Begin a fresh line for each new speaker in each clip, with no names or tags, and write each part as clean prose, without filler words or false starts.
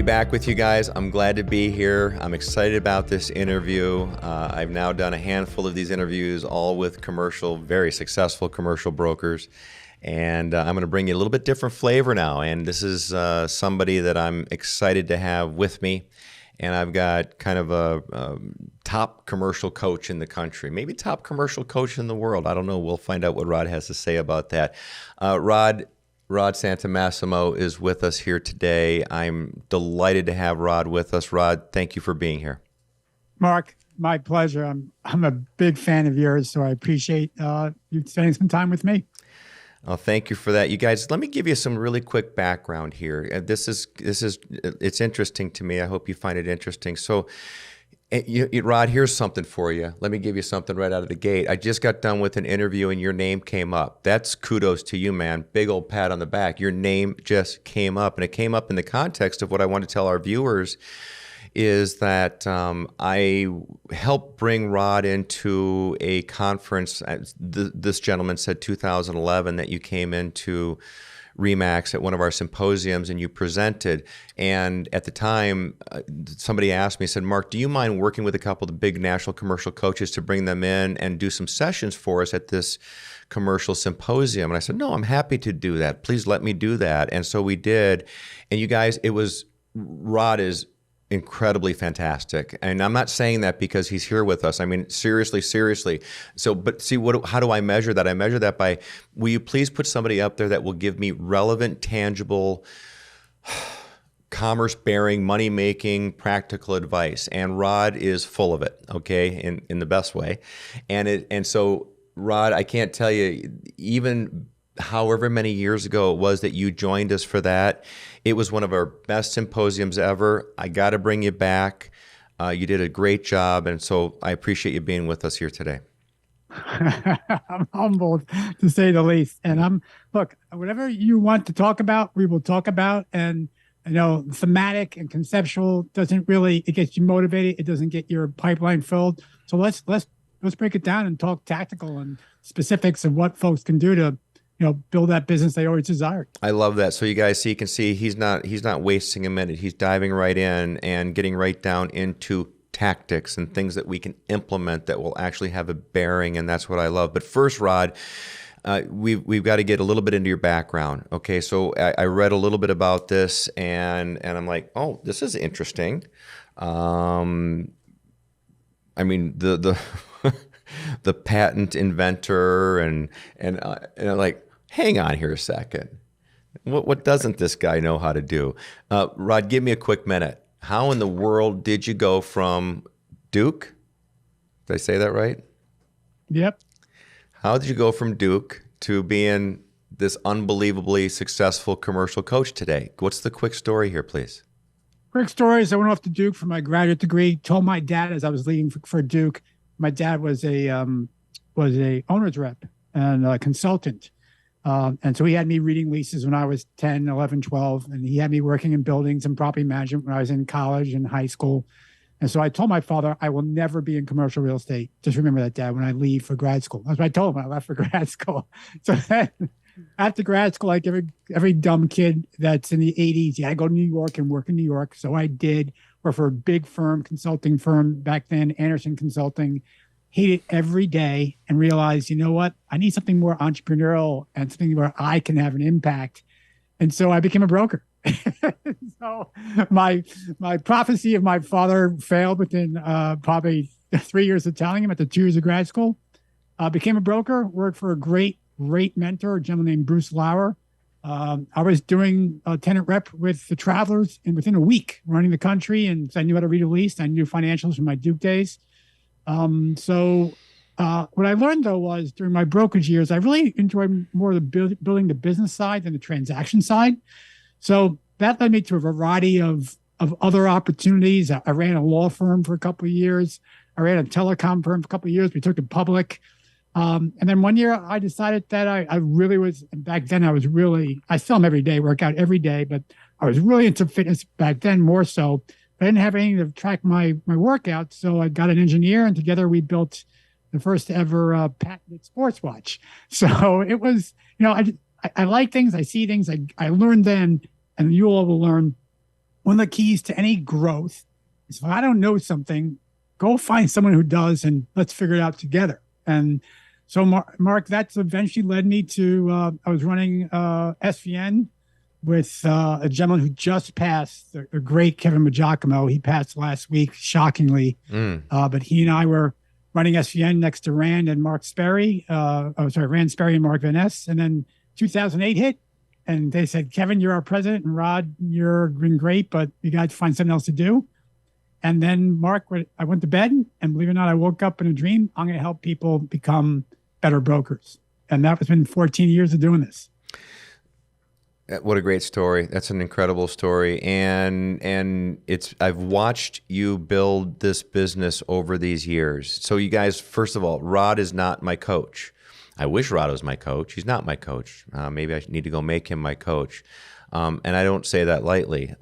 back with you guys. I'm glad to be here. I'm excited about this interview. I've now done a handful of these interviews, all with very successful commercial brokers. And I'm going to bring you a little bit different flavor now. And this is somebody that I'm excited to have with me. And I've got kind of a top commercial coach in the country, maybe top commercial coach in the world. I don't know. We'll find out what Rod has to say about that. Rod Santomassimo is with us here today. I'm delighted to have Rod with us. Rod, thank you for being here.
Mark, my pleasure. I'm a big fan of yours, so I appreciate you spending some time with me.
Oh, thank you for that. You guys, let me give you some really quick background here. It's interesting to me. I hope you find it interesting. So, Rod, here's something for you. Let me give you something right out of the gate. I just got done with an interview and your name came up. That's kudos to you, man. Big old pat on the back. Your name just came up, and it came up in the context of what I want to tell our viewers is that I helped bring Rod into a conference. This gentleman said 2011 that you came into RE/MAX at one of our symposiums and you presented. And at the time, somebody asked me, said, Mark, do you mind working with a couple of the big national commercial coaches to bring them in and do some sessions for us at this commercial symposium? And I said, no, I'm happy to do that. Please let me do that. And so we did. And you guys, Rod is incredibly fantastic. And I'm not saying that because he's here with us. I mean, seriously. So, but see, how do I measure that? I measure that by, will you please put somebody up there that will give me relevant, tangible, commerce-bearing, money-making, practical advice? And Rod is full of it, okay, in the best way. And so, Rod, I can't tell you, even however many years ago it was that you joined us for that, it was one of our best symposiums ever. I got to bring you back. You did a great job, and so I appreciate you being with us here today.
I'm humbled, to say the least. And look, whatever you want to talk about, we will talk about. And I know thematic and conceptual it gets you motivated. It doesn't get your pipeline filled. So let's break it down and talk tactical and specifics of what folks can do to build that business they always desired. I
love that. So you guys can see he's not wasting a minute. He's diving right in and getting right down into tactics and things that we can implement that will actually have a bearing, and that's what I love. But first, Rod, we've got to get a little bit into your background. Okay, so I read a little bit about this, and I'm like, oh, this is interesting. I mean, the the patent inventor, and I'm like, hang on here a second. What doesn't this guy know how to do? Rod, give me a quick minute. How in the world did you go from Duke? Did I say that right?
Yep.
How did you go from Duke to being this unbelievably successful commercial coach today? What's the quick story here, please?
Quick story is I went off to Duke for my graduate degree, told my dad as I was leaving for Duke. My dad was a owner's rep and a consultant. And so he had me reading leases when I was 10, 11, 12. And he had me working in buildings and property management when I was in college and high school. And so I told my father, I will never be in commercial real estate. Just remember that, Dad, when I leave for grad school. That's what I told him when I left for grad school. So then after grad school, like every dumb kid that's in the 80s, I go to New York and work in New York. So I did work for a big consulting firm back then, Anderson Consulting. Hate it every day and realized, you know what? I need something more entrepreneurial and something where I can have an impact. And so I became a broker. So my prophecy of my father failed within probably 3 years of telling him after 2 years of grad school. Became a broker, worked for a great mentor, a gentleman named Bruce Lauer. I was doing a tenant rep with the Travelers and within a week running the country. And so I knew how to read a lease. I knew financials from my Duke days. So what I learned, though, was during my brokerage years, I really enjoyed more of the building the business side than the transaction side. So that led me to a variety of other opportunities. I ran a law firm for a couple of years. I ran a telecom firm for a couple of years. We took it public. And then one year I decided that I really was, back then I still am every day, work out every day, but I was really into fitness back then more so. I didn't have anything to track my workouts, so I got an engineer, and together we built the first ever patented sports watch. So it was, I like things, I see things, I learned then, and you all will learn one of the keys to any growth is if I don't know something, go find someone who does and let's figure it out together. And so, Mark, that's eventually led me to, I was running SVN with a gentleman who just passed, the great Kevin Majacomo. He passed last week, shockingly. But he and I were running SVN next to Rand and Mark Sperry. Rand Sperry and Mark Van Ness. And then 2008 hit. And they said, Kevin, you're our president, and Rod, you're been great, but you got to find something else to do. And then, Mark, I went to bed, and believe it or not, I woke up in a dream. I'm going to help people become better brokers. And that has been 14 years of doing this.
What a great story. That's an incredible story. And I've watched you build this business over these years. So you guys, first of all, Rod is not my coach. I wish Rod was my coach. He's not my coach. Maybe I need to go make him my coach. And I don't say that lightly.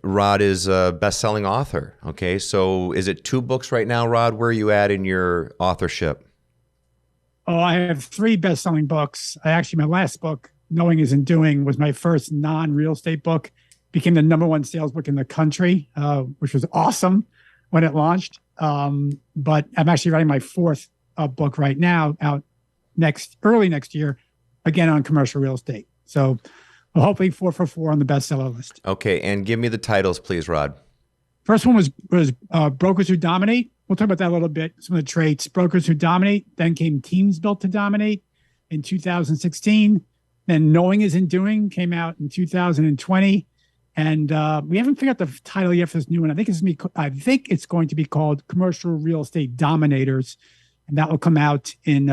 Rod is a best-selling author. Okay, so is it 2 books right now, Rod? Where are you at in your authorship?
Oh, I have 3 best-selling books. My last book, Knowing Isn't Doing, was my first non-real estate book. Became the #1 sales book in the country, which was awesome when it launched. But I'm actually writing my 4th book right now, out early next year, again on commercial real estate. So hopefully 4 for 4 on the bestseller list.
Okay, and give me the titles, please, Rod.
First one was Brokers Who Dominate. We'll talk about that a little bit, some of the traits. Brokers Who Dominate. Then came Teams Built to Dominate in 2016. Then Knowing Isn't Doing came out in 2020. And we haven't figured out the title yet for this new one. I think it's going to be called Commercial Real Estate Dominators. And that will come out in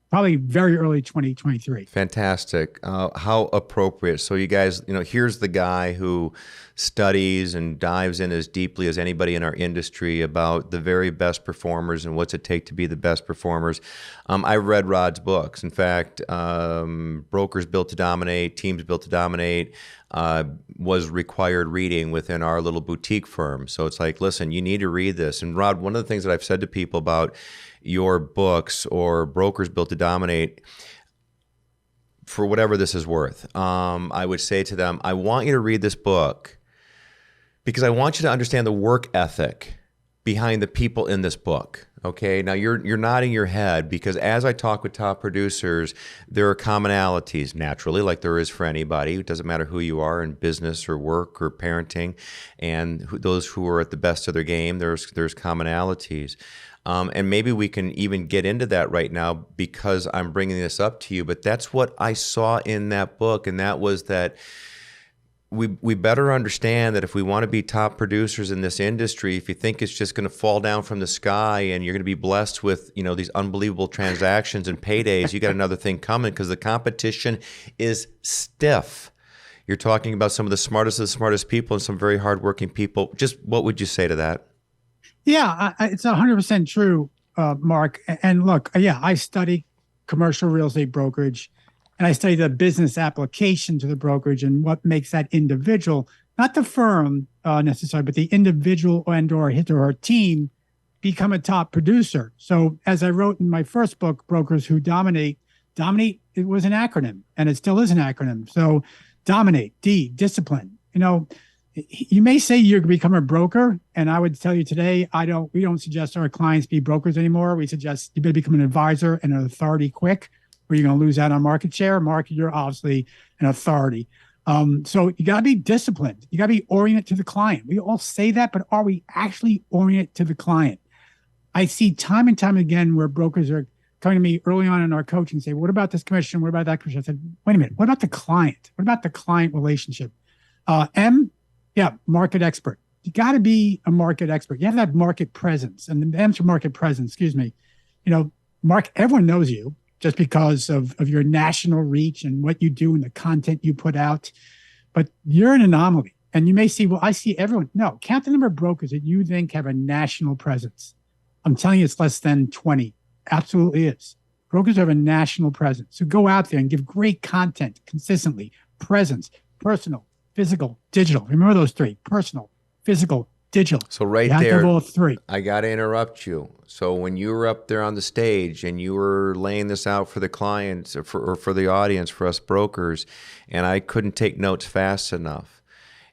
probably very early 2023.
Fantastic. How appropriate. So you guys, here's the guy who studies and dives in as deeply as anybody in our industry about the very best performers and what's it take to be the best performers. I read Rod's books. In fact, Brokers Built to Dominate, Teams Built to Dominate was required reading within our little boutique firm. So it's like, listen, you need to read this. And Rod, one of the things that I've said to people about your books or Brokers Built to Dominate, for whatever this is worth, I would say to them, I want you to read this book because I want you to understand the work ethic behind the people in this book. Okay, now you're nodding your head because as I talk with top producers, there are commonalities naturally, like there is for anybody. It doesn't matter who you are in business or work or parenting, and those who are at the best of their game, there's commonalities. And maybe we can even get into that right now because I'm bringing this up to you. But that's what I saw in that book, and that was that we better understand that if we want to be top producers in this industry, if you think it's just going to fall down from the sky and you're going to be blessed with these unbelievable transactions and paydays, you got another thing coming because the competition is stiff. You're talking about some of the smartest people and some very hardworking people. Just what would you say to that?
Yeah, it's 100% true, Mark. And look, I study commercial real estate brokerage, and I study the business application to the brokerage and what makes that individual, not the firm necessarily, but the individual or his or her team become a top producer. So as I wrote in my first book, Brokers Who Dominate, it was an acronym, and it still is an acronym. So dominate, discipline. You may say you're going to become a broker, and I would tell you today, we don't suggest our clients be brokers anymore. We suggest you better become an advisor and an authority quick, or you're going to lose out on market share. Mark, you're obviously an authority. So you got to be disciplined. You got to be oriented to the client. We all say that, but are we actually oriented to the client? I see time and time again where brokers are coming to me early on in our coaching and say, what about this commission? What about that commission? I said, wait a minute. What about the client? What about the client relationship? Market expert. You got to be a market expert. You have to have market presence. And the M's for market presence, excuse me. Mark, everyone knows you just because of your national reach and what you do and the content you put out. But you're an anomaly. And you may see, well, I see everyone. No, count the number of brokers that you think have a national presence. I'm telling you, it's less than 20. Absolutely is. Brokers have a national presence. So go out there and give great content consistently. Presence, personal, physical, digital. Remember those 3: personal, physical, digital.
So right
you have
there,
to have all 3.
I got to interrupt you. So when you were up there on the stage and you were laying this out for the clients or for the audience, for us brokers, and I couldn't take notes fast enough,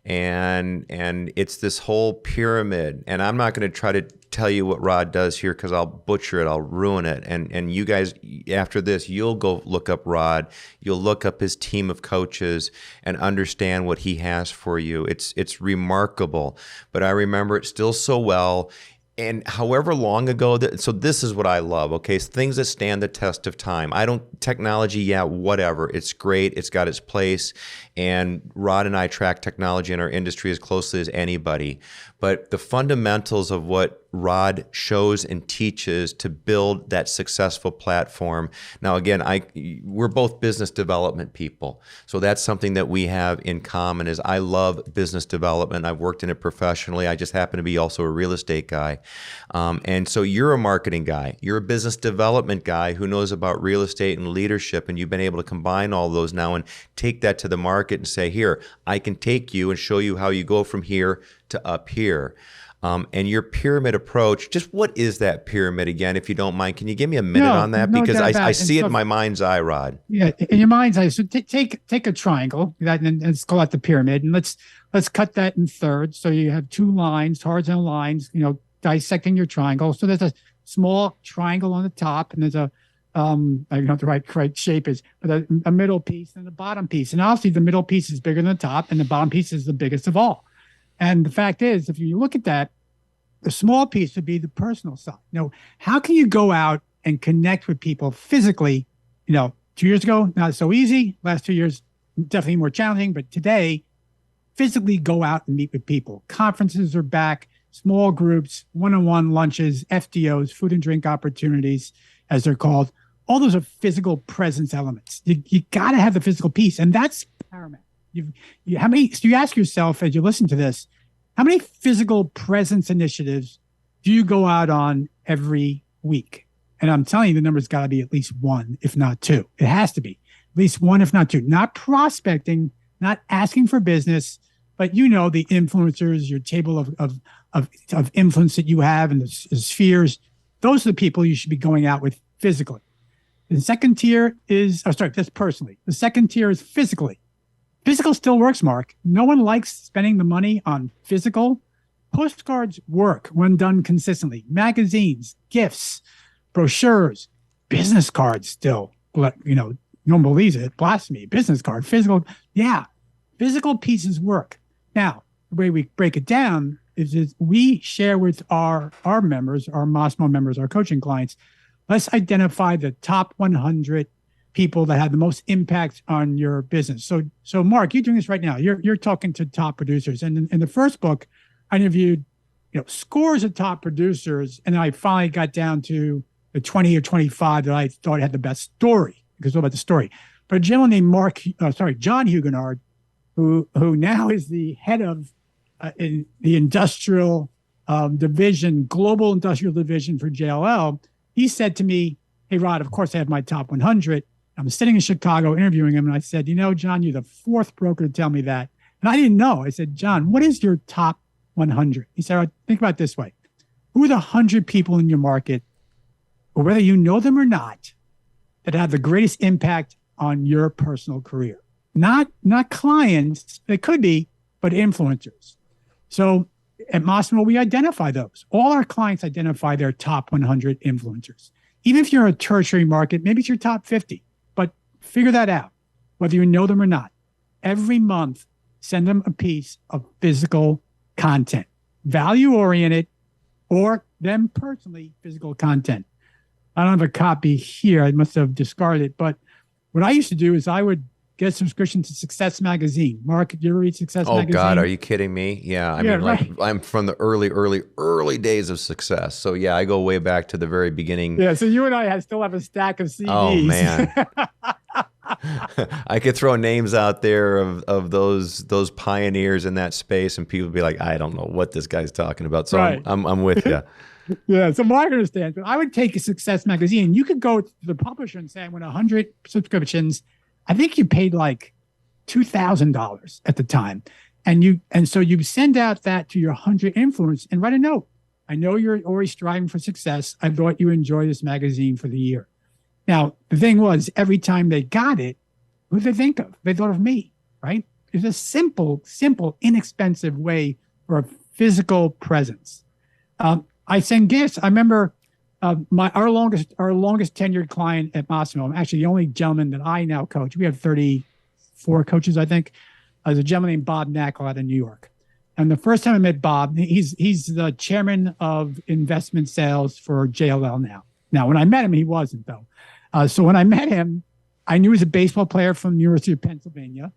and it's this whole pyramid. And I'm not going to try to tell you what Rod does here because I'll butcher it, I'll ruin it. And you guys, after this, you'll go look up Rod, you'll look up his team of coaches and understand what he has for you. It's remarkable, but I remember it still so well. And however long ago, so this is what I love, okay? So things that stand the test of time. Technology, yeah, whatever. It's great. It's got its place. And Rod and I track technology in our industry as closely as anybody. But the fundamentals of what Rod shows and teaches to build that successful platform. Now, again, we're both business development people. So that's something that we have in common is I love business development. I've worked in it professionally. I just happen to be also a real estate guy. And so you're a marketing guy. You're a business development guy who knows about real estate and leadership. And you've been able to combine all those now and take that to the market and say, here, I can take you and show you how you go from here to up here. And your pyramid approach, just what is that pyramid again, if you don't mind? Can you give me a minute on that?
No
because
doubt about
I
it.
see it in my mind's eye, Rod.
Yeah, in your mind's eye. So take a triangle, and let's call it the pyramid, and let's cut that in thirds. So you have two lines, horizontal lines, dissecting your triangle. So there's a small triangle on the top, and there's I don't know what the right shape is, but a middle piece and a bottom piece. And obviously the middle piece is bigger than the top, and the bottom piece is the biggest of all. And the fact is, if you look at that, the small piece would be the personal side. How can you go out and connect with people physically? 2 years ago, not so easy. Last 2 years, definitely more challenging. But today, physically go out and meet with people. Conferences are back, small groups, one-on-one lunches, FDOs, food and drink opportunities, as they're called. All those are physical presence elements. You got to have the physical piece, and that's paramount. So you ask yourself as you listen to this, how many physical presence initiatives do you go out on every week? And I'm telling you, the number's got to be at least one, if not two. It has to be at least one, if not two. Not prospecting, not asking for business, but the influencers, your table of influence that you have and the spheres. Those are the people you should be going out with physically. The second tier is, that's personally. The second tier is physically. Physical still works, Mark. No one likes spending the money on physical. Postcards work when done consistently. Magazines, gifts, brochures, business cards still. No one believes it. Blasphemy. Business card, physical. Yeah, physical pieces work. Now, the way we break it down is we share with our members, our Massimo members, our coaching clients. Let's identify the top 100 people that have the most impact on your business. So Mark, you're doing this right now. You're talking to top producers. And in the first book, I interviewed, scores of top producers. And I finally got down to the 20 or 25 that I thought had the best story, because what about the story? But a gentleman named John Huguenard, who now is the head of in the industrial division, global industrial division for JLL. He said to me, hey, Rod, of course I have my top 100. I'm sitting in Chicago interviewing him, and I said, John, you're the fourth broker to tell me that. And I didn't know. I said, John, what is your top 100? He said, think about it this way. Who are the 100 people in your market, or whether you know them or not, that have the greatest impact on your personal career? Not clients, they could be, but influencers. So at Massimo, we identify those. All our clients identify their top 100 influencers. Even if you're a tertiary market, maybe it's your top 50. But figure that out, whether you know them or not. Every month, send them a piece of physical content, value-oriented, or them personally physical content. I don't have a copy here. I must have discarded it. But what I used to do is I would get a subscription to Success Magazine. Mark, did you ever read Success Magazine?
Oh, God, are you kidding me? Yeah, I mean,
right.
I'm from the early days of Success. So, yeah, I go way back to the very beginning.
Yeah, so you and I still have a stack of CDs.
Oh, man. I could throw names out there of those pioneers in that space, and people would be like, I don't know what this guy's talking about. So right. I'm with you.
Yeah, so Mark understands. But I would take a Success Magazine. You could go to the publisher and say, I want 100 subscriptions. I think you paid like $2,000 at the time. And so you send out that to your 100 influencers and write a note. I know you're always striving for success. I thought you enjoy this magazine for the year. Now, the thing was, every time they got it, who did they think of? They thought of me, right? It's a simple, inexpensive way for a physical presence. I send gifts. I remember our longest tenured client at Massimo. I'm actually the only gentleman that I now coach. We have 34 coaches, I think. There's a gentleman named Bob Knackel out of New York. And the first time I met Bob, he's the chairman of investment sales for JLL now. Now, when I met him, he wasn't, though. So when I met him, I knew he was a baseball player from the University of Pennsylvania.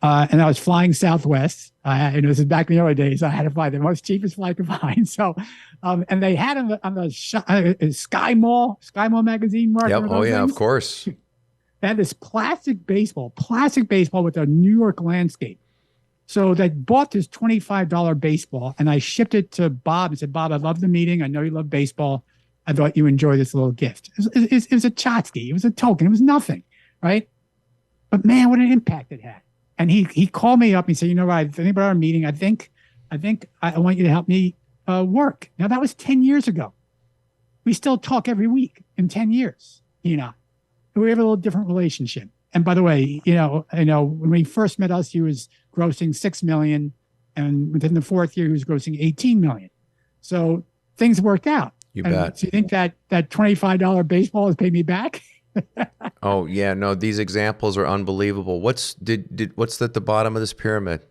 And I was flying Southwest. And this is back in the early days. I had to fly the most cheapest flight I could find. So, and they had on the Sky Mall magazine, Mark.
Yep. Oh, yeah,
things?
of course.
They had this plastic baseball with a New York landscape. So they bought this $25 baseball, and I shipped it to Bob and said, Bob, I love the meeting. I know you love baseball. I thought you enjoy this little gift. It was a tchotchke. It was a token. It was nothing, right? But man, what an impact it had. And he called me up and he said, you know what, I think about our meeting. I think I want you to help me work. Now, that was 10 years ago. We still talk every week in 10 years, We have a little different relationship. And by the way, when we first met us, he was grossing $6 million. And within the fourth year, he was grossing $18 million. So things worked out.
You bet.
So you think that $25 baseball has paid me back?
Oh yeah, no, these examples are unbelievable. What's at the bottom of this pyramid?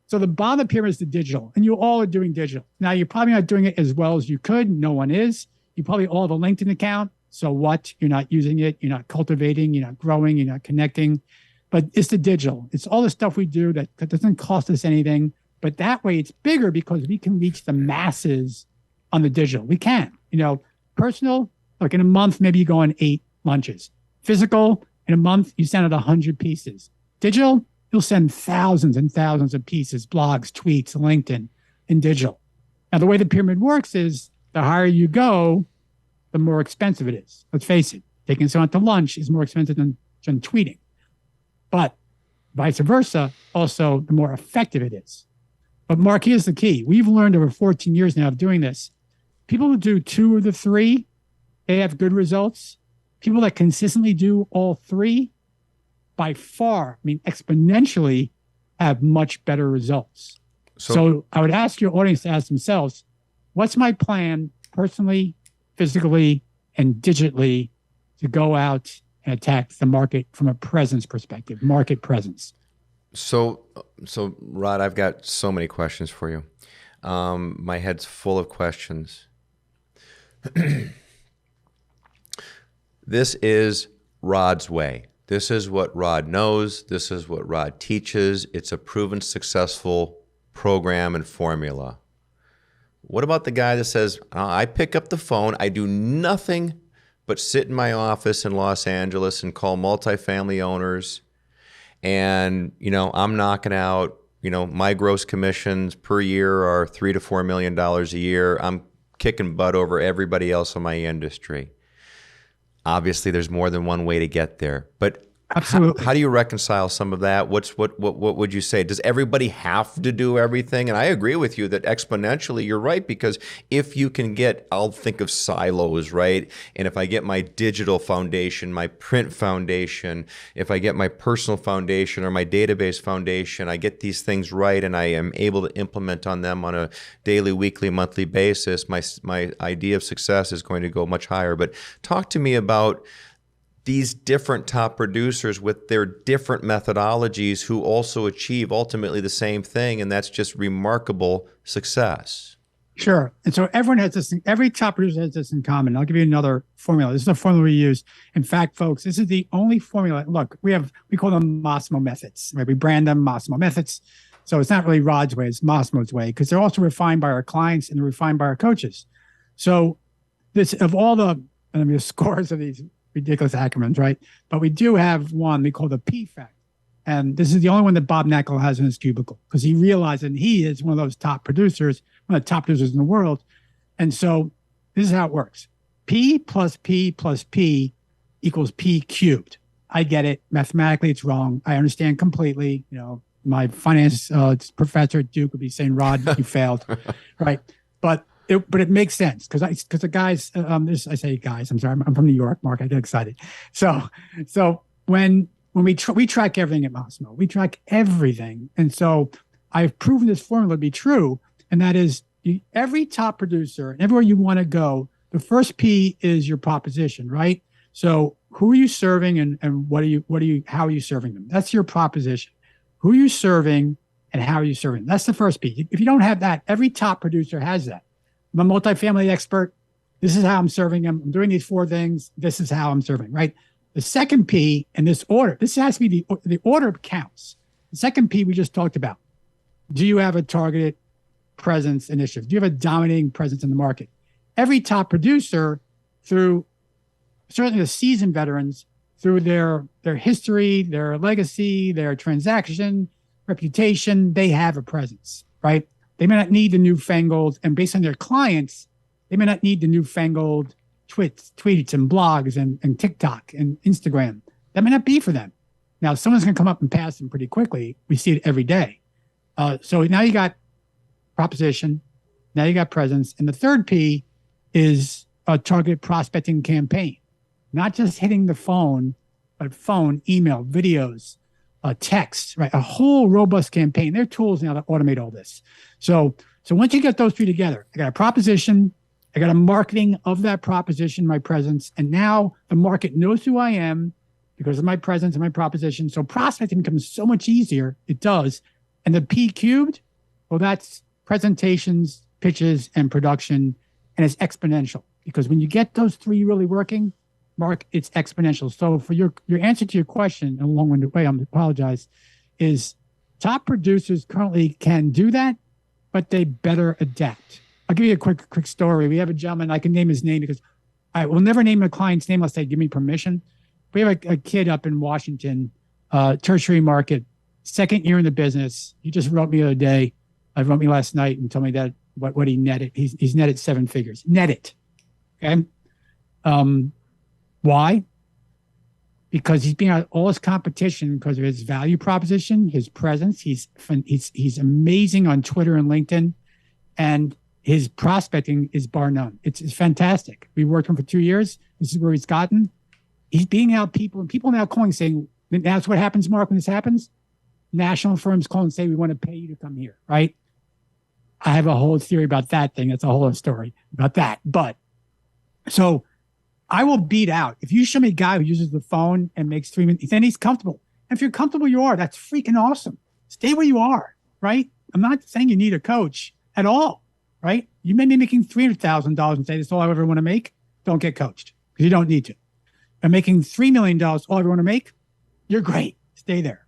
So the bottom of the pyramid is the digital, and you all are doing digital. Now, you're probably not doing it as well as you could. No one is. You probably all have a LinkedIn account. So what? You're not using it. You're not cultivating. You're not growing. You're not connecting. But it's the digital. It's all the stuff we do that doesn't cost us anything. But that way it's bigger because we can reach the masses on the digital. We can. Personal, like in a month, maybe you go on 8 lunches. Physical, in a month, you send out 100 pieces. Digital, you'll send thousands and thousands of pieces, blogs, tweets, LinkedIn, in digital. Now, the way the pyramid works is the higher you go, the more expensive it is. Let's face it, taking someone to lunch is more expensive than tweeting. But vice versa, also, the more effective it is. But Mark, here's the key. We've learned over 14 years now of doing this. People who do 2 of the 3, they have good results. People that consistently do all 3, by far, exponentially, have much better results. So I would ask your audience to ask themselves, what's my plan personally, physically, and digitally to go out and attack the market from a presence perspective, market presence? So
Rod, I've got so many questions for you. My head's full of questions. This is Rod's way. This is what Rod knows. This is what Rod teaches. It's a proven successful program and formula. What about the guy that says, I pick up the phone, I do nothing but sit in my office in Los Angeles and call multifamily owners, and I'm knocking out, my gross commissions per year are $3 to $4 million a year. I'm kicking butt over everybody else in my industry. Obviously, there's more than one way to get there, but
absolutely,
how do you reconcile some of that? What would you say? Does everybody have to do everything? And I agree with you that exponentially, you're right, because if you can I'll think of silos, right? And if I get my digital foundation, my print foundation, if I get my personal foundation or my database foundation, I get these things right, and I am able to implement on them on a daily, weekly, monthly basis, my idea of success is going to go much higher. But talk to me about these different top producers with their different methodologies who also achieve ultimately the same thing, and that's just remarkable success.
Sure. And so everyone has this, every top producer has this in common. I'll give you another formula. This is a formula we use. In fact, folks, this is the only formula. Look, we call them Massimo methods, right? We brand them Massimo methods. So it's not really Rod's way, it's Massimo's way, because they're also refined by our clients and they're refined by our coaches. So this, of all the scores of these ridiculous acronyms, right? But we do have one we call the P fact. And this is the only one that Bob Knackel has in his cubicle, because he realized that he is one of those top producers, one of the top producers in the world. And so this is how it works. P plus P plus P equals P cubed. I get it. Mathematically, it's wrong. I understand completely. My finance professor at Duke would be saying, Rod, you failed, right? But it makes sense because the guys, I say guys, I'm sorry, I'm from New York, Mark, I get excited. So when when we track everything at Massimo, we track everything. And so I've proven this formula to be true. And that is every top producer, everywhere you want to go, the first P is your proposition, right? So who are you serving and how are you serving them? That's your proposition. Who are you serving and how are you serving them? That's the first P. If you don't have that, every top producer has that. I'm a multifamily expert. This is how I'm serving them. I'm doing these 4 things. This is how I'm serving, right? The second P in this order, this has to be the order counts. The second P we just talked about. Do you have a targeted presence initiative? Do you have a dominating presence in the market? Every top producer, through certainly the seasoned veterans, through their history, their legacy, their transaction, reputation, they have a presence, right? They may not need the newfangled, and based on their clients, they may not need the newfangled tweets and blogs and TikTok and Instagram. That may not be for them. Now, someone's going to come up and pass them pretty quickly. We see it every day. So now you got proposition, now you got presence. And the third P is a targeted prospecting campaign, not just hitting the phone, but phone, email, videos, text, right? A whole robust campaign. There are tools now to automate all this. So once you get those 3 together, I got a proposition, I got a marketing of that proposition, my presence, and now the market knows who I am because of my presence and my proposition. So prospecting becomes so much easier. It does. And the P cubed, well, that's presentations, pitches, and production, and it's exponential because when you get those 3 really working, Mark, it's exponential. So for your answer to your question, in a long-winded way, I apologize, is top producers currently can do that, but they better adapt. I'll give you a quick story. We have a gentleman, I can name his name because I will never name a client's name unless they give me permission. We have a kid up in Washington, tertiary market, 2nd year in the business. He just wrote me the other day. He wrote me last night and told me that what he netted. He's netted 7 figures. Netted. Okay. Why? Because he's being out all his competition because of his value proposition, his presence. He's amazing on Twitter and LinkedIn, and his prospecting is bar none. It's fantastic. We worked with him for 2 years. This is where he's gotten. He's beating out people, and people now calling saying, that's what happens, Mark, when this happens. National firms call and say, we want to pay you to come here, right? I have a whole theory about that thing. It's a whole other story about that. But so I will beat out. If you show me a guy who uses the phone and makes 3 minutes, then he's comfortable. And if you're comfortable, you are. That's freaking awesome. Stay where you are, right? I'm not saying you need a coach at all, right? You may be making $300,000 and say, that's all I ever want to make. Don't get coached because you don't need to. And making $3 million, all I ever want to make, you're great. Stay there.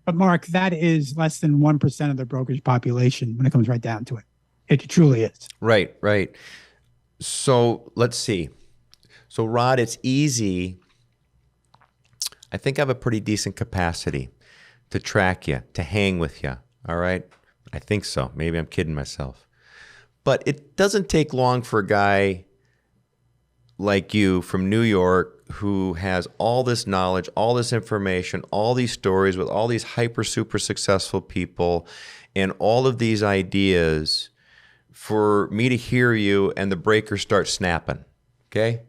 But Mark, that is less than 1% of the brokerage population when it comes right down to it. It truly is.
Right. So let's see. So Rod, it's easy. I think I have a pretty decent capacity to track you, to hang with you. All right. I think so. Maybe I'm kidding myself. But it doesn't take long for a guy like you from New York who has all this knowledge, all this information, all these stories with all these hyper super successful people and all of these ideas for me to hear you and the breakers start snapping. Okay?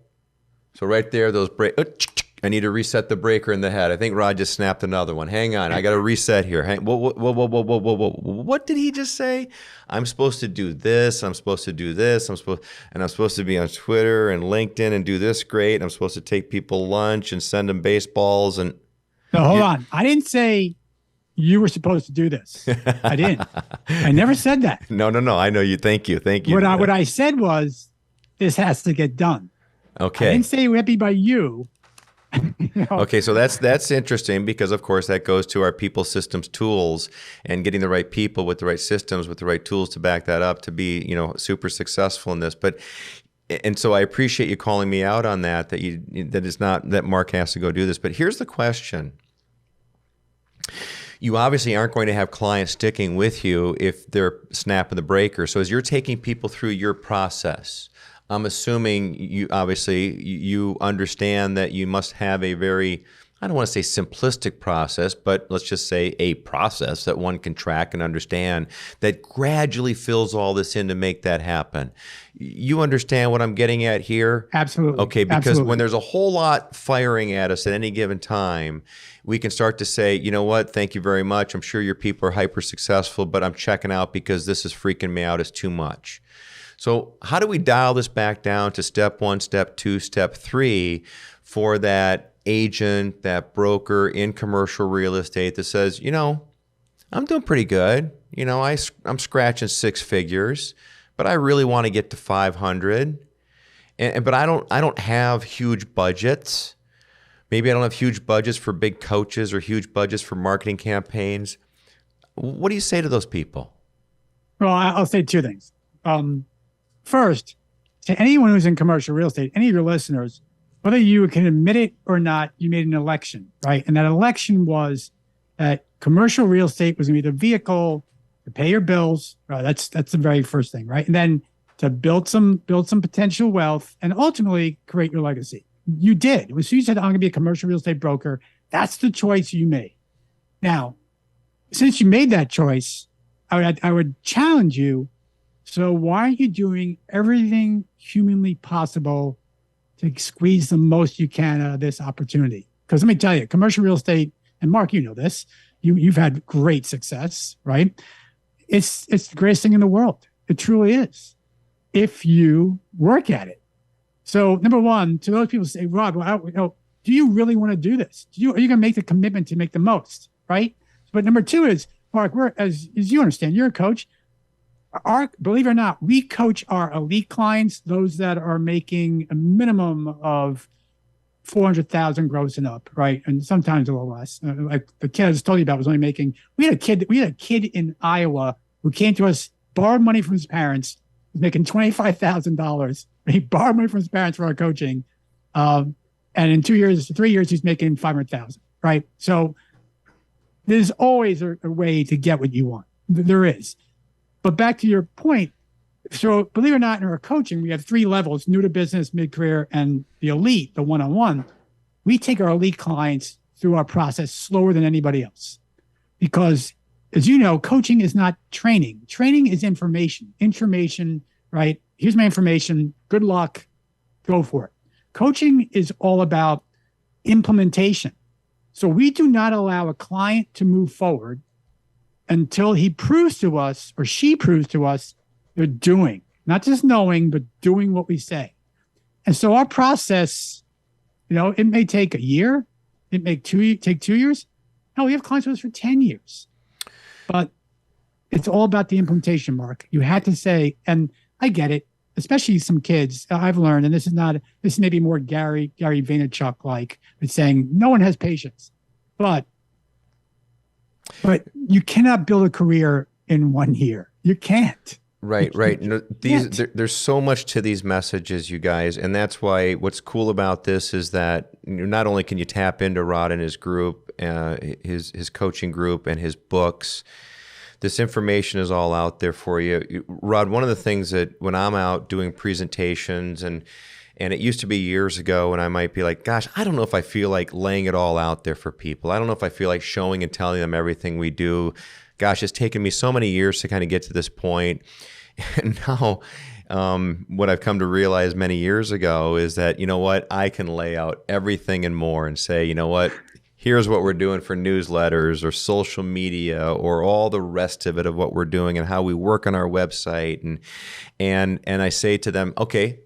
So right there, those I need to reset the breaker in the head. I think Rod just snapped another one. Hang on, I got to reset here. Whoa. What did he just say? I'm supposed to do this. I'm supposed to do this. I'm supposed to be on Twitter and LinkedIn and do this great. I'm supposed to take people lunch and send them baseballs and.
No, hold on. I didn't say you were supposed to do this. I didn't. I never said that.
No. I know you. Thank you.
What I said was, this has to get done.
Okay.
I didn't say it would be by you.
Okay, so that's interesting because, of course, that goes to our people systems tools and getting the right people with the right systems, with the right tools to back that up to be, super successful in this. And so I appreciate you calling me out on that, that it's not that Mark has to go do this. But here's the question. You obviously aren't going to have clients sticking with you if they're snapping the breaker. So as you're taking people through your process, I'm assuming you understand that you must have a very I don't want to say simplistic process, but let's just say a process that one can track and understand that gradually fills all this in to make that happen. You understand what I'm getting at here?
Absolutely.
Okay, because
Absolutely.
when there's a whole lot firing at us at any given time, we can start to say, you know what, thank you very much. I'm sure your people are hyper successful, but I'm checking out because this is freaking me out. It's too much. So how do we dial this back down to step 1, step 2, step 3 for that agent, that broker in commercial real estate that says, you know, I'm doing pretty good. You know, I'm scratching 6 figures, but I really want to get to 500. But I don't have huge budgets. Maybe I don't have huge budgets for big coaches or huge budgets for marketing campaigns. What do you say to those people?
Well, I'll say 2 things. First, to anyone who's in commercial real estate, any of your listeners, whether you can admit it or not, you made an election, right? And that election was that commercial real estate was going to be the vehicle to pay your bills. Right? That's the very first thing, right? And then to build some potential wealth and ultimately create your legacy. You did. As soon as you said, I'm going to be a commercial real estate broker, that's the choice you made. Now, since you made that choice, I would challenge you. So why aren't you doing everything humanly possible to squeeze the most you can out of this opportunity? Because let me tell you, commercial real estate, and Mark, you know this, you've had great success, right? It's the greatest thing in the world. It truly is, if you work at it. So number one, to those people say, Rod, well, do you really want to do this? Are you going to make the commitment to make the most, right? But number 2 is, Mark, as you understand, you're a coach. Believe it or not, we coach our elite clients, those that are making a minimum of 400,000 gross and up, right? And sometimes a little less. Like the kid I just told you about was only making. We had a kid in Iowa who came to us, borrowed money from his parents, was making $25,000. He borrowed money from his parents for our coaching, and in 3 years, he's making 500,000. Right? So there's always a way to get what you want. There is. But back to your point, so believe it or not, in our coaching, we have 3 levels: new to business, mid-career, and the elite, the one-on-one. We take our elite clients through our process slower than anybody else. Because, as you know, coaching is not training. Training is information. Information, right? Here's my information. Good luck. Go for it. Coaching is all about implementation. So we do not allow a client to move forward until he proves to us or she proves to us they're doing, not just knowing, but doing what we say. And so our process, it may take a year. It may take 2 years. No, we have clients with us for 10 years. But it's all about the implementation, Mark. You had to say, and I get it, especially some kids I've learned, and this is maybe more Gary Vaynerchuk like, it's saying no one has patience. But you cannot build a career in 1 year. You can't.
Right. There's so much to these messages, you guys, and that's why what's cool about this is that not only can you tap into Rod and his group, his coaching group, and his books. This information is all out there for you. Rod, one of the things that when I'm out doing presentations, and it used to be years ago when I might be like, gosh, I don't know if I feel like laying it all out there for people. I don't know if I feel like showing and telling them everything we do. Gosh, it's taken me so many years to kind of get to this point. And now what I've come to realize many years ago is that, you know what, I can lay out everything and more and say, you know what, here's what we're doing for newsletters or social media or all the rest of it of what we're doing and how we work on our website. And I say to them, okay,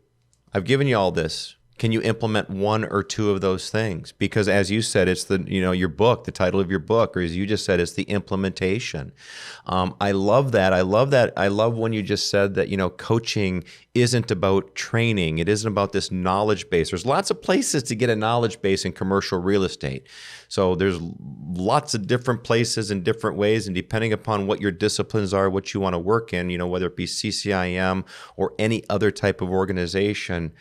I've given you all this. Can you implement 1 or 2 of those things? Because as you said, it's your book, the title of your book, or as you just said, it's the implementation. I love that. I love when you just said that, coaching isn't about training. It isn't about this knowledge base. There's lots of places to get a knowledge base in commercial real estate. So there's lots of different places and different ways, and depending upon what your disciplines are, what you want to work in, whether it be CCIM or any other type of organization,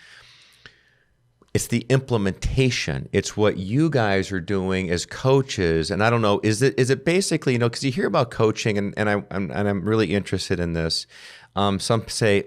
it's the implementation. It's what you guys are doing as coaches. And I don't know, is it basically, because you hear about coaching, and I'm really interested in this. Some say,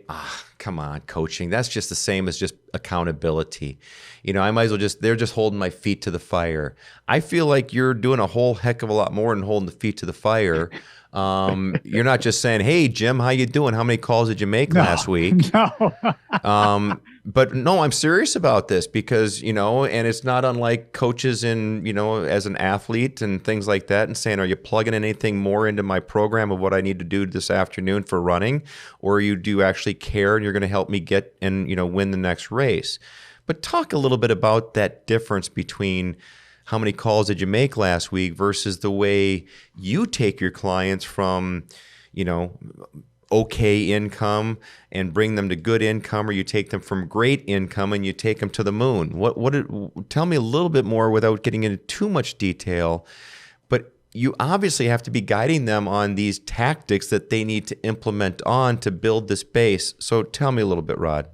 come on, coaching. That's just the same as just accountability. I might as well they're just holding my feet to the fire. I feel like you're doing a whole heck of a lot more than holding the feet to the fire. You're not just saying, hey, Jim, how you doing? How many calls did you make last week?
No.
But no, I'm serious about this because, and it's not unlike coaches in, as an athlete and things like that and saying, are you plugging anything more into my program of what I need to do this afternoon for running? Or do you actually care and you're going to help me get and, win the next race? But talk a little bit about that difference between how many calls did you make last week versus the way you take your clients from, okay income and bring them to good income, or you take them from great income and you take them to the moon. Tell me a little bit more without getting into too much detail, but you obviously have to be guiding them on these tactics that they need to implement on to build this base. So tell me a little bit, Rod.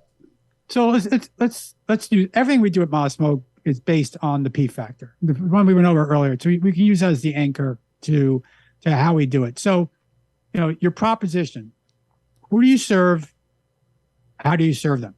So let's do everything we do at Massimo is based on the P factor, the one we went over earlier. So we can use that as the anchor to how we do it. So, your proposition. Who do you serve? How do you serve them?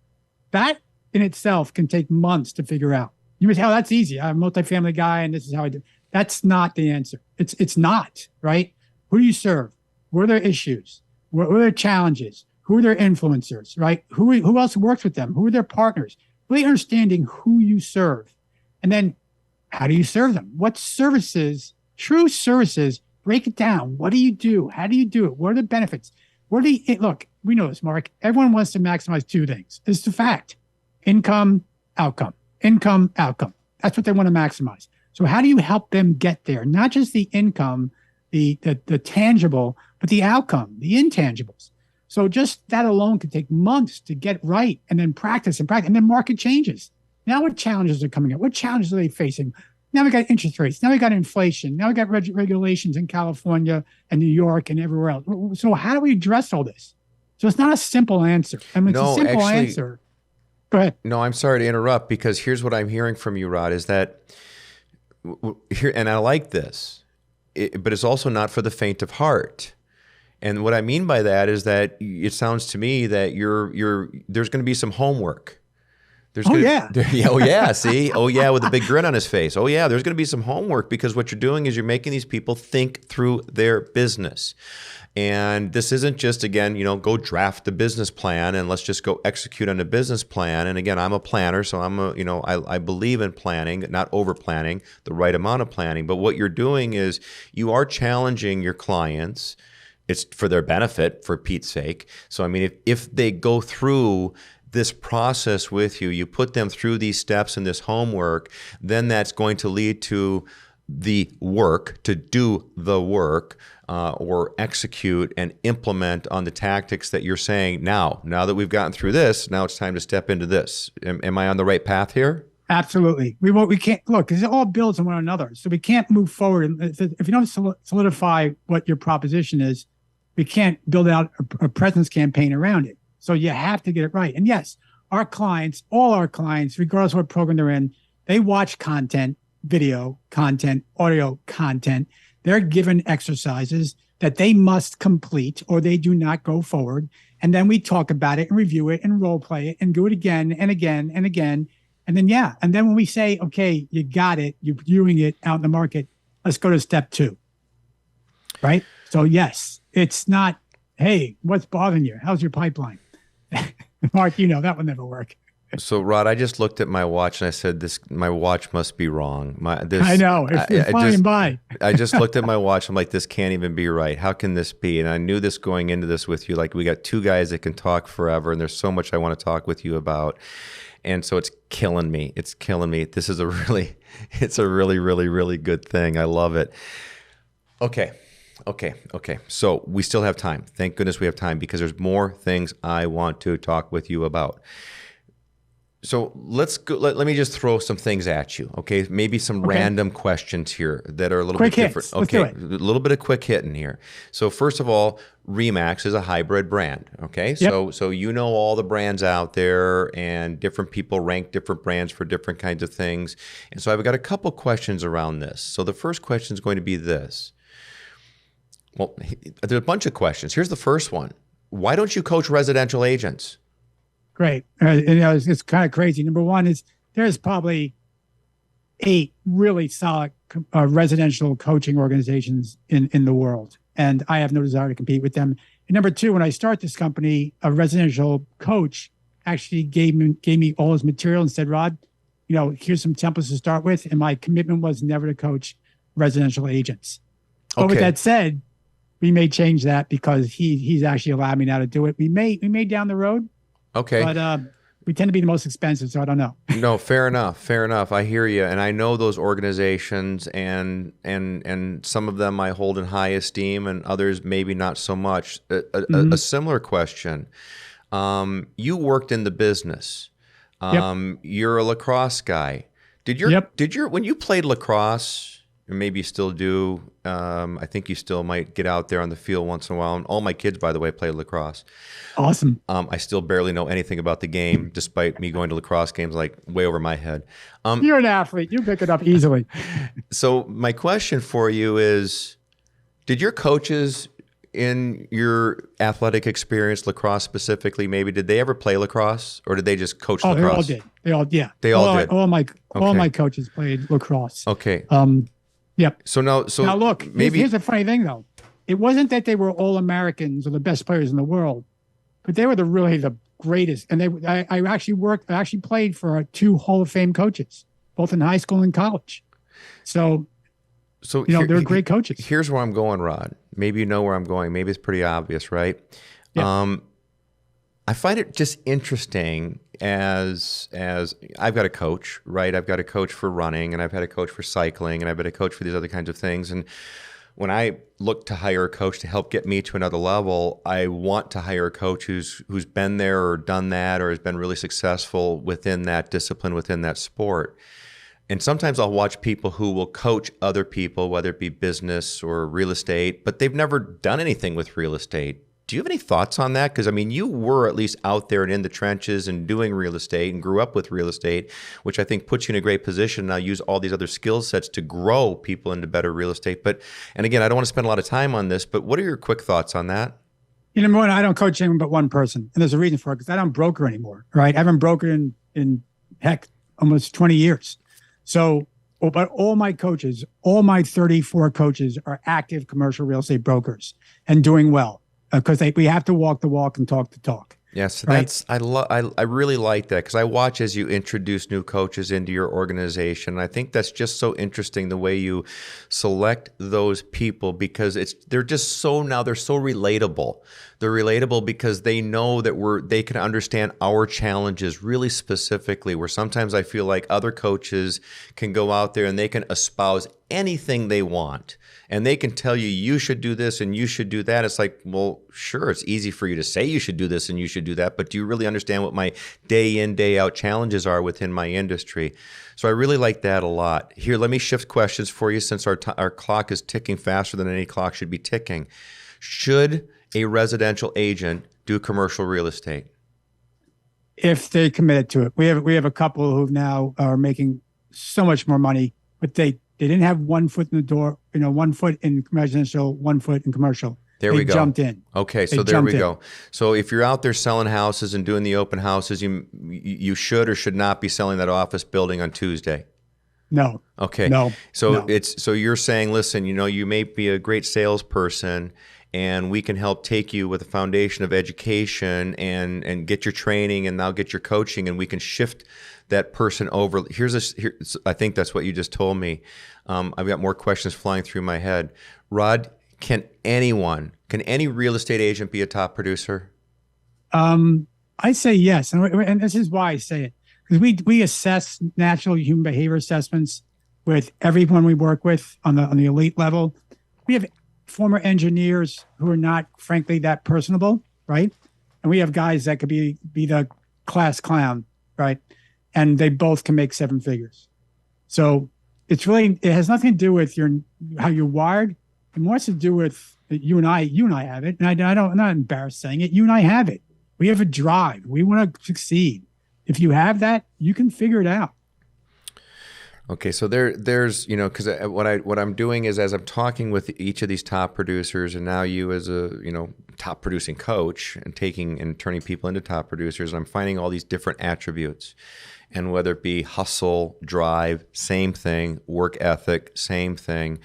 That in itself can take months to figure out. You may say, oh, that's easy. I'm a multifamily guy and this is how I do. That's not the answer. It's not, right? Who do you serve? What are their issues? What are their challenges? Who are their influencers, right? Who else works with them? Who are their partners? Really understanding who you serve. And then how do you serve them? What services, true services, break it down. What do you do? How do you do it? What are the benefits? Look, we know this, Mark. Everyone wants to maximize two things. It's the fact. Income, outcome. Income, outcome. That's what they want to maximize. So how do you help them get there? Not just the income, the tangible, but the outcome, the intangibles. So just that alone could take months to get right and then practice. And then market changes. Now what challenges are coming up? What challenges are they facing? Now we got interest rates. Now we got inflation. Now we got regulations in California and New York and everywhere else. So how do we address all this? So it's not a simple answer. I mean, it's a simple answer. Go ahead.
No, I'm sorry to interrupt because here's what I'm hearing from you, Rod, is that here, and I like this, but it's also not for the faint of heart. And what I mean by that is that it sounds to me that there's going to be some homework.
Oh, yeah.
See? Oh, yeah, with a big grin on his face. Oh, yeah, there's going to be some homework because what you're doing is you're making these people think through their business. And this isn't just, again, go draft the business plan and let's just go execute on the business plan. And again, I'm a planner, so I believe in planning, not over planning, the right amount of planning. But what you're doing is you are challenging your clients. It's for their benefit, for Pete's sake. So, I mean, if they go through this process with you, you put them through these steps and this homework, then that's going to lead to the work, to do the work, or execute and implement on the tactics that you're saying now that we've gotten through this, now it's time to step into this. Am I on the right path here?
Absolutely. We can't look because it all builds on one another. So we can't move forward. If you don't solidify what your proposition is, we can't build out a presence campaign around it. So you have to get it right. And yes, our clients, all our clients, regardless of what program they're in, they watch content, video content, audio content. They're given exercises that they must complete or they do not go forward. And then we talk about it and review it and role play it and do it again and again and again. And then, and then when we say, okay, you got it, you're doing it out in the market, let's go to step 2. Right? So yes, it's not, hey, what's bothering you? How's your pipeline? Mark, that would never work.
So, Rod, I just looked at my watch and I said, my watch must be wrong.
I know. It's flying by.
I just looked at my watch. I'm like, this can't even be right. How can this be? And I knew this going into this with you. Like, we got 2 guys that can talk forever, and there's so much I want to talk with you about. And so it's killing me. It's killing me. This is it's a really, really, really good thing. I love it. Okay. So we still have time. Thank goodness we have time because there's more things I want to talk with you about. So let's go. Let me just throw some things at you. Okay, maybe some random questions here that are a little bit different. Okay, a little bit of quick hitting here. So first of all, Remax is a hybrid brand. Okay, so all the brands out there, and different people rank different brands for different kinds of things. And so I've got a couple questions around this. So the first question is going to be this. Well, there's a bunch of questions. Here's the first one. Why don't you coach residential agents?
Great. It's kind of crazy. Number one is there's probably 8 really solid residential coaching organizations in the world, and I have no desire to compete with them. And number two, when I start this company, a residential coach actually gave me all his material and said, Rod, here's some templates to start with. And my commitment was never to coach residential agents. But with that said, we may change that because he's actually allowed me now to do it. We may down the road.
Okay.
But we tend to be the most expensive, so I don't know.
No, fair enough. Fair enough. I hear you, and I know those organizations, and some of them I hold in high esteem, and others maybe not so much. A similar question. You worked in the business.
Yep.
You're a lacrosse guy. Did your when you played lacrosse? Or maybe you still do. I think you still might get out there on the field once in a while. And all my kids, by the way, play lacrosse.
Awesome.
I still barely know anything about the game, despite me going to lacrosse games like way over my head.
You're an athlete. You pick it up easily.
So my question for you is, did your coaches in your athletic experience, lacrosse specifically, maybe, did they ever play lacrosse, or did they just coach lacrosse?
They all did.
They all did.
All my coaches played lacrosse.
Okay.
Yep.
So now
look,
maybe
here's the funny thing though. It wasn't that they were all Americans or the best players in the world, but they were really the greatest. And I actually played for 2 Hall of Fame coaches, both in high school and college. So they're great coaches.
Here's where I'm going, Rod. Maybe you know where I'm going. Maybe it's pretty obvious, right?
Yeah.
I find it just interesting as I've got a coach, right? I've got a coach for running, and I've had a coach for cycling, and I've been a coach for these other kinds of things. And when I look to hire a coach to help get me to another level, I want to hire a coach who's been there or done that or has been really successful within that discipline, within that sport. And sometimes I'll watch people who will coach other people, whether it be business or real estate, but they've never done anything with real estate. Do you have any thoughts on that? Because, I mean, you were at least out there and in the trenches and doing real estate and grew up with real estate, which I think puts you in a great position. Now use all these other skill sets to grow people into better real estate. And again, I don't want to spend a lot of time on this, but what are your quick thoughts on that?
Number one, I don't coach anyone but one person. And there's a reason for it, because I don't broker anymore, right? I haven't brokered in heck, almost 20 years. So, but all my coaches, all my 34 coaches are active commercial real estate brokers and doing well. Because we have to walk the walk and talk the talk.
Yes,
right?
I really like that, because I watch as you introduce new coaches into your organization. I think that's just so interesting, the way you select those people, because they're just so relatable. They're relatable because they know that they can understand our challenges really specifically, where sometimes I feel like other coaches can go out there and they can espouse anything they want. And they can tell you should do this and you should do that. It's like, well, sure, it's easy for you to say you should do this and you should do that, but do you really understand what my day in, day out challenges are within my industry? So I really like that a lot. Here, let me shift questions for you, since our clock is ticking faster than any clock should be ticking. Should a residential agent do commercial real estate?
If they committed to it. We have a couple who now are making so much more money, but they didn't have 1 foot in the door, 1 foot in residential, 1 foot in commercial. They jumped in.
Okay, so there we go. So if you're out there selling houses and doing the open houses, you should or should not be selling that office building on Tuesday.
No.
Okay.
No.
So you're saying, listen, you may be a great salesperson, and we can help take you with a foundation of education and get your training and now get your coaching, and we can shift that person over. I think that's what you just told me. I've got more questions flying through my head. Rod, can any real estate agent be a top producer?
I say yes. And this is why I say it. Because we assess natural human behavior assessments with everyone we work with on the elite level. We have former engineers who are not, frankly, that personable, right? And we have guys that could be the class clown, right? And they both can make 7 figures. So it has nothing to do with how you're wired. It more has to do with you and I have it. And I'm not embarrassed saying it. You and I have it. We have a drive. We want to succeed. If you have that, you can figure it out.
Okay, so there's because what I'm doing is as I'm talking with each of these top producers, and now you as a top producing coach and taking and turning people into top producers, I'm finding all these different attributes, and whether it be hustle, drive, same thing, work ethic, same thing.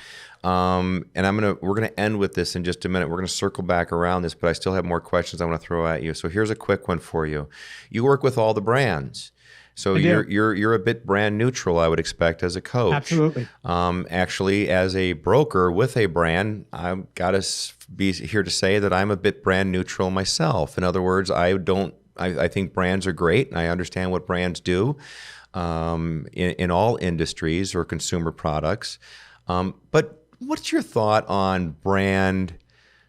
And we're gonna end with this in just a minute. We're gonna circle back around this, but I still have more questions I want to throw at you. So here's a quick one for you. You work with all the brands. So you're a bit brand neutral, I would expect, as a coach.
Absolutely.
Actually, as a broker with a brand, I've got to be here to say that I'm a bit brand neutral myself. In other words, I think brands are great, and I understand what brands do in all industries or consumer products. But what's your thought on brand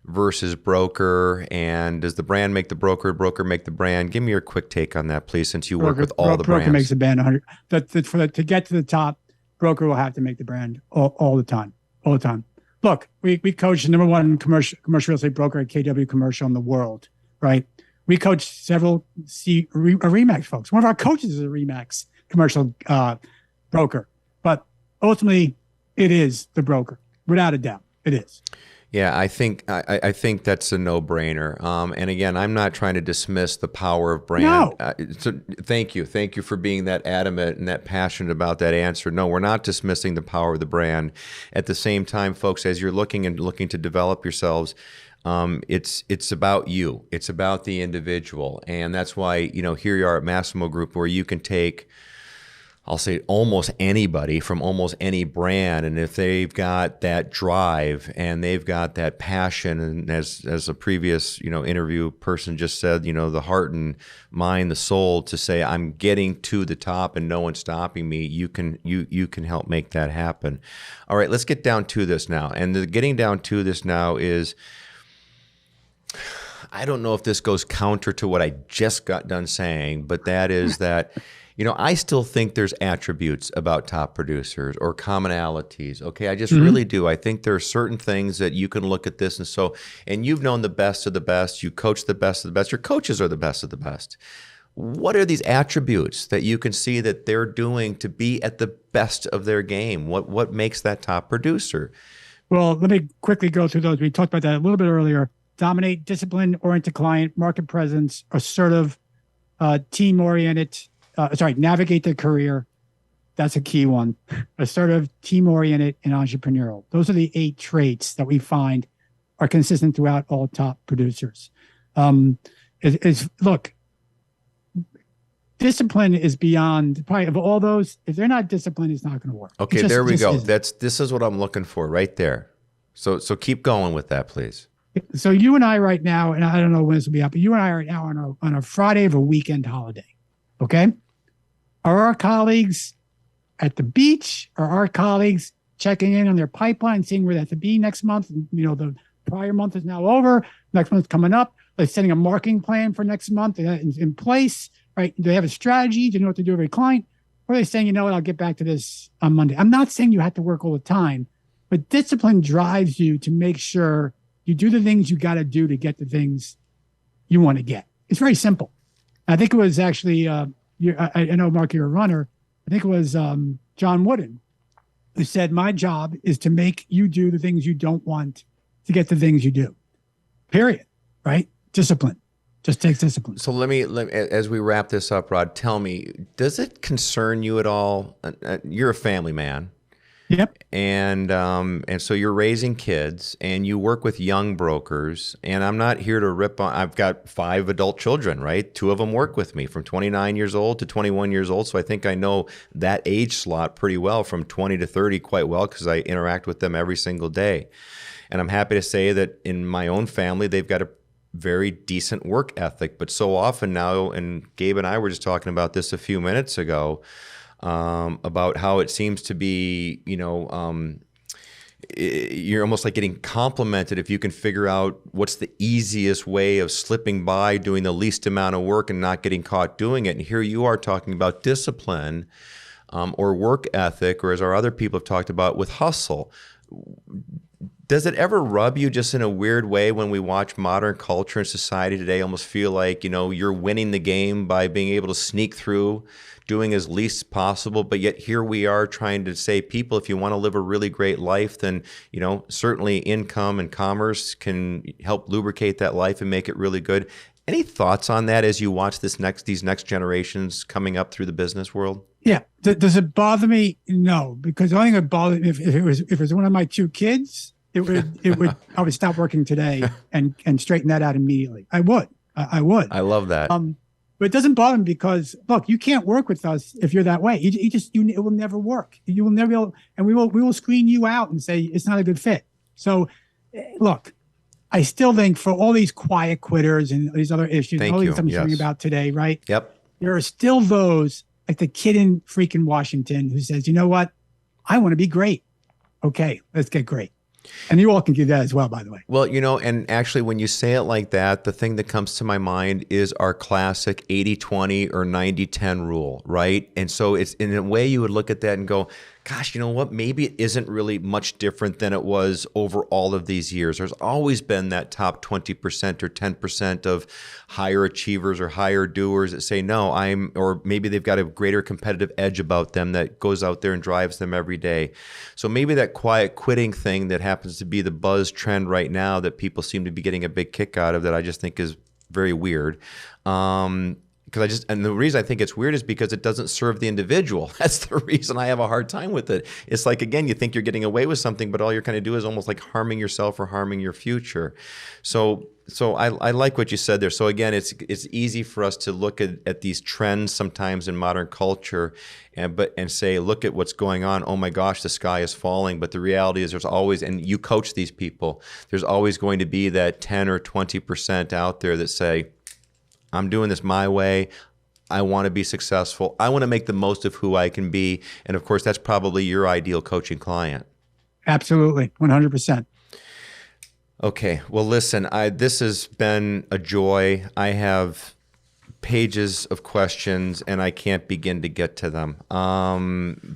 versus broker, and does the brand make the broker make the brand? Give me your quick take on that, please, since you work with all the brands.
Broker makes the brand 100. To get to the top, broker will have to make the brand all the time. Look, we coach the number one commercial real estate broker at KW Commercial in the world, right? We coach several RE/MAX folks. One of our coaches is a RE/MAX commercial broker, but ultimately, it is the broker, without a doubt. It is.
Yeah, I think that's a no-brainer. And again, I'm not trying to dismiss the power of brand.
No.
So thank you for being that adamant and that passionate about that answer. No, we're not dismissing the power of the brand. At the same time, folks, as you're looking to develop yourselves, it's about you. It's about the individual, and that's why here you are at Massimo Group, where you can take, I'll say, almost anybody from almost any brand, and if they've got that drive and they've got that passion, and as a previous interview person just said, the heart and mind, the soul, to say I'm getting to the top and no one's stopping me, you can help make that happen. All right, let's get down to this now, and the getting down to this now is, I don't know if this goes counter to what I just got done saying, but that is that. I still think there's attributes about top producers or commonalities. Okay, I just really do. I think there are certain things that you can look at this and you've known the best of the best. You coach the best of the best. Your coaches are the best of the best. What are these attributes that you can see that they're doing to be at the best of their game? What makes that top producer?
Well, let me quickly go through those. We talked about that a little bit earlier. Dominate, discipline, oriented client, market presence, assertive, team-oriented. Navigate their career. That's a key one. Assertive, team-oriented, and entrepreneurial. Those are the 8 traits that we find are consistent throughout all top producers. Look, discipline is beyond, probably of all those, if they're not disciplined, it's not going to work.
Okay, there we go. This is what I'm looking for right there. So keep going with that, please.
So you and I right now, and I don't know when this will be out, but you and I are right now on a Friday of a weekend holiday. Okay? Are our colleagues at the beach? Are our colleagues checking in on their pipeline, seeing where they have to be next month? The prior month is now over. Next month's coming up. They're setting a marketing plan for next month in place, right? Do they have a strategy? Do you know what to do with a client? Or are they saying, I'll get back to this on Monday? I'm not saying you have to work all the time, but discipline drives you to make sure you do the things you got to do to get the things you want to get. It's very simple. I think it was actually, I know, Mark, you're a runner. I think it was John Wooden who said, my job is to make you do the things you don't want to get the things you do. Period. Right? Discipline. Just takes discipline.
So let me, as we wrap this up, Rod, tell me, does it concern you at all? You're a family man.
Yep.
And so you're raising kids and you work with young brokers, and I'm not here to rip on, I've got 5 adult children, right? 2 of them work with me from 29 years old to 21 years old. So I think I know that age slot pretty well, from 20 to 30 quite well, because I interact with them every single day. And I'm happy to say that in my own family, they've got a very decent work ethic. But so often now, and Gabe and I were just talking about this a few minutes ago, about how it seems to be, you're almost like getting complimented if you can figure out what's the easiest way of slipping by, doing the least amount of work and not getting caught doing it. And here you are talking about discipline or work ethic, or as our other people have talked about, with hustle. Does it ever rub you just in a weird way when we watch modern culture and society today almost feel like, you're winning the game by being able to sneak through, doing as least as possible, but yet here we are trying to say, people, if you want to live a really great life, then, certainly income and commerce can help lubricate that life and make it really good. Any thoughts on that as you watch these next generations coming up through the business world?
Yeah. Does it bother me? No, because the only thing that bothered me if it was one of my two kids, I would stop working today and straighten that out immediately. I would.
I love that.
But it doesn't bother me because, look, you can't work with us if you're that way. It will never work. You will never be able, and we will screen you out and say it's not a good fit. So, look, I still think for all these quiet quitters and these other issues, all these I'm hearing about today, right?
Yep.
There are still those, like the kid in freaking Washington who says, you know what? I want to be great. Okay, let's get great. And you all can do that as well, by the way.
Well, and actually when you say it like that, the thing that comes to my mind is our classic 80-20 or 90-10 rule, right? And so it's in a way you would look at that and go, gosh, you know what? Maybe it isn't really much different than it was over all of these years. There's always been that top 20% or 10% of higher achievers or higher doers that say, no, or maybe they've got a greater competitive edge about them that goes out there and drives them every day. So maybe that quiet quitting thing that happens to be the buzz trend right now that people seem to be getting a big kick out of, that I just think is very weird. And the reason I think it's weird is because it doesn't serve the individual. That's the reason I have a hard time with it. It's like, again, you think you're getting away with something, but all you're kind of do is almost like harming yourself or harming your future. So I like what you said there. So again, it's easy for us to look at these trends sometimes in modern culture and say, look at what's going on. Oh my gosh, the sky is falling. But the reality is there's always, and you coach these people, there's always going to be that 10 or 20% out there that say, I'm doing this my way. I want to be successful. I want to make the most of who I can be. And of course, that's probably your ideal coaching client.
Absolutely. 100%.
Okay. Well, listen, this has been a joy. I have pages of questions and I can't begin to get to them.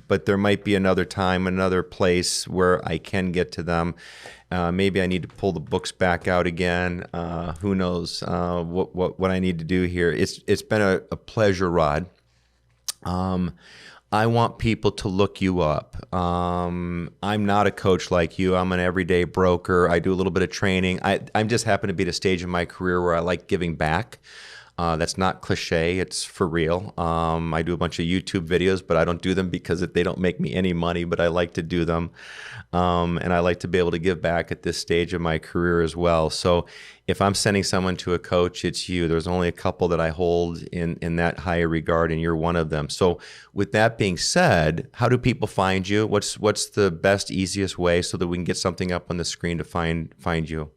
But there might be another time, another place where I can get to them. Maybe I need to pull the books back out again. Who knows what I need to do here. It's been a pleasure, Rod. I want people to look you up. I'm not a coach like you. I'm an everyday broker. I do a little bit of training. I'm just happen to be at a stage in my career where I like giving back. That's not cliche. It's for real. I do a bunch of YouTube videos, but I don't do them because they don't make me any money, but I like to do them. And I like to be able to give back at this stage of my career as well. So if I'm sending someone to a coach, it's you. There's only a couple that I hold in that high regard, and you're one of them. So with that being said, how do people find you? What's the best, easiest way so that we can get something up on the screen to find you?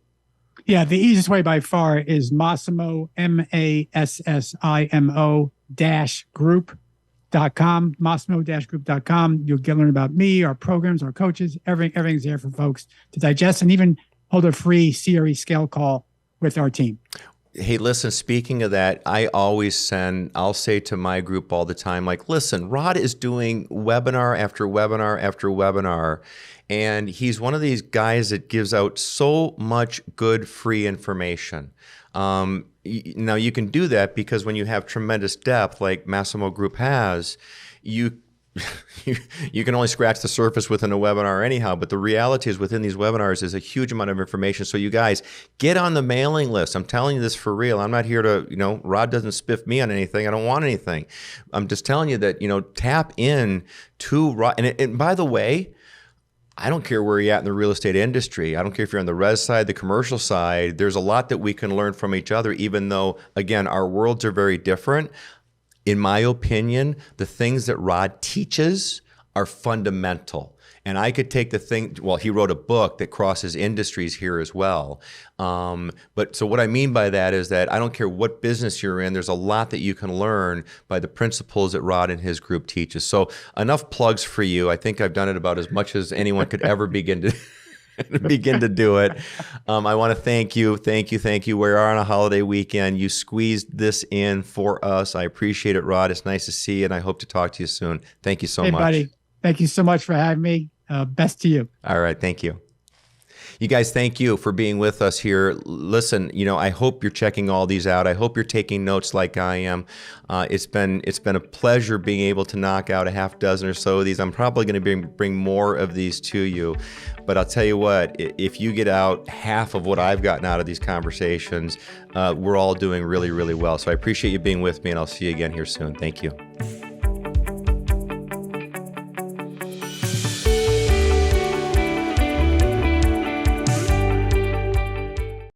Yeah, the easiest way by far is Massimo, Massimo -group.com, Massimo-group.com. You'll learn about me, our programs, our coaches, everything's there for folks to digest and even hold a free CRE scale call with our team.
Hey, listen, speaking of that, I'll say to my group all the time, like, listen, Rod is doing webinar after webinar after webinar. And he's one of these guys that gives out so much good free information. Now you can do that because when you have tremendous depth like Massimo Group has, you can only scratch the surface within a webinar anyhow. But the reality is within these webinars is a huge amount of information. So you guys get on the mailing list. I'm telling you this for real. I'm not here to, Rod doesn't spiff me on anything. I don't want anything. I'm just telling you that, tap in to Rod. And by the way, I don't care where you're at in the real estate industry. I don't care if you're on the res side, the commercial side. There's a lot that we can learn from each other, even though, again, our worlds are very different. In my opinion, the things that Rod teaches are fundamental. And I could take he wrote a book that crosses industries here as well. But so what I mean by that is that I don't care what business you're in, there's a lot that you can learn by the principles that Rod and his group teaches. So enough plugs for you. I think I've done it about as much as anyone could ever begin to do it. I want to thank you. We are on a holiday weekend. You squeezed this in for us. I appreciate it, Rod. It's nice to see you, and I hope to talk to you soon. Thank you so much.
Hey, buddy. Thank you so much for having me. Best to you.
All right. Thank you. You guys, thank you for being with us here. Listen, I hope you're checking all these out. I hope you're taking notes like I am. It's been a pleasure being able to knock out a half dozen or so of these. I'm probably going to bring more of these to you. But I'll tell you what, if you get out half of what I've gotten out of these conversations, we're all doing really, really well. So I appreciate you being with me, and I'll see you again here soon. Thank you.